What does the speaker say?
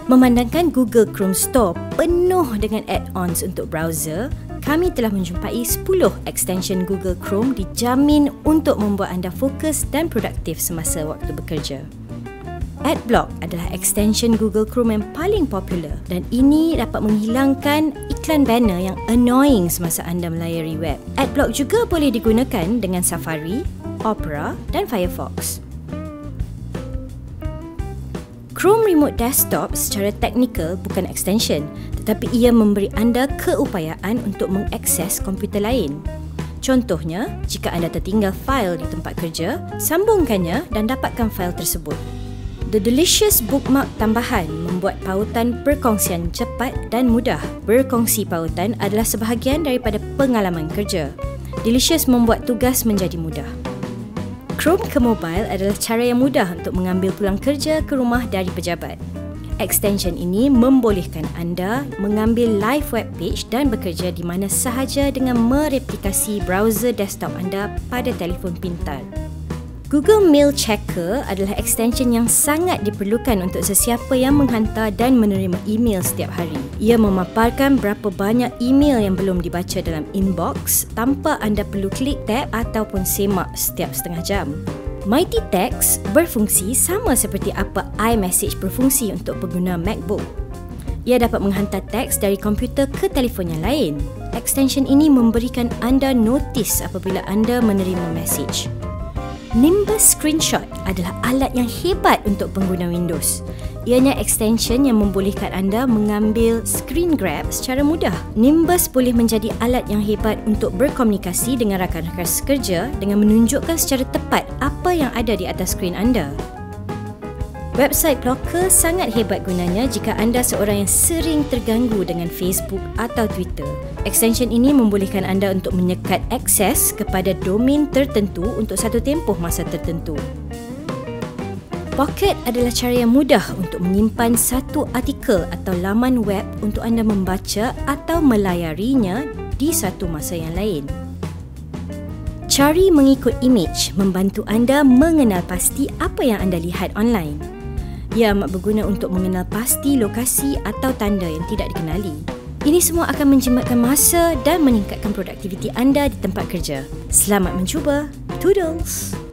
Memandangkan Google Chrome Store penuh dengan add-ons untuk browser, kami telah menjumpai 10 extension Google Chrome dijamin untuk membuat anda fokus dan produktif semasa waktu bekerja. Adblock adalah extension Google Chrome yang paling popular dan ini dapat menghilangkan iklan banner yang annoying semasa anda melayari web. Adblock juga boleh digunakan dengan Safari, Opera dan Firefox. Chrome Remote Desktop secara teknikal bukan extension, tetapi ia memberi anda keupayaan untuk mengakses komputer lain. Contohnya, jika anda tertinggal fail di tempat kerja, sambungkannya dan dapatkan fail tersebut. The Delicious Bookmark tambahan membuat pautan perkongsian cepat dan mudah. Berkongsi pautan adalah sebahagian daripada pengalaman kerja. Delicious membuat tugas menjadi mudah. Chrome ke mobile adalah cara yang mudah untuk mengambil pulang kerja ke rumah dari pejabat. Extension ini membolehkan anda mengambil live web page dan bekerja di mana sahaja dengan mereplikasi browser desktop anda pada telefon pintar. Google Mail Checker adalah extension yang sangat diperlukan untuk sesiapa yang menghantar dan menerima email setiap hari. Ia memaparkan berapa banyak email yang belum dibaca dalam inbox tanpa anda perlu klik tab ataupun semak setiap setengah jam. Mighty Text berfungsi sama seperti apa iMessage berfungsi untuk pengguna MacBook. Ia dapat menghantar teks dari komputer ke telefon yang lain. Extension ini memberikan anda notis apabila anda menerima message. Nimbus Screenshot adalah alat yang hebat untuk pengguna Windows. Ianya extension yang membolehkan anda mengambil screen grab secara mudah. Nimbus boleh menjadi alat yang hebat untuk berkomunikasi dengan rakan-rakan sekerja dengan menunjukkan secara tepat apa yang ada di atas skrin anda. Website blocker sangat hebat gunanya jika anda seorang yang sering terganggu dengan Facebook atau Twitter. Extension ini membolehkan anda untuk menyekat akses kepada domain tertentu untuk satu tempoh masa tertentu. Pocket adalah cara yang mudah untuk menyimpan satu artikel atau laman web untuk anda membaca atau melayarinya di satu masa yang lain. Cari mengikut image membantu anda mengenal pasti apa yang anda lihat online. Ia amat berguna untuk mengenal pasti lokasi atau tanda yang tidak dikenali. Ini semua akan menjimatkan masa dan meningkatkan produktiviti anda di tempat kerja. Selamat mencuba. Toodles!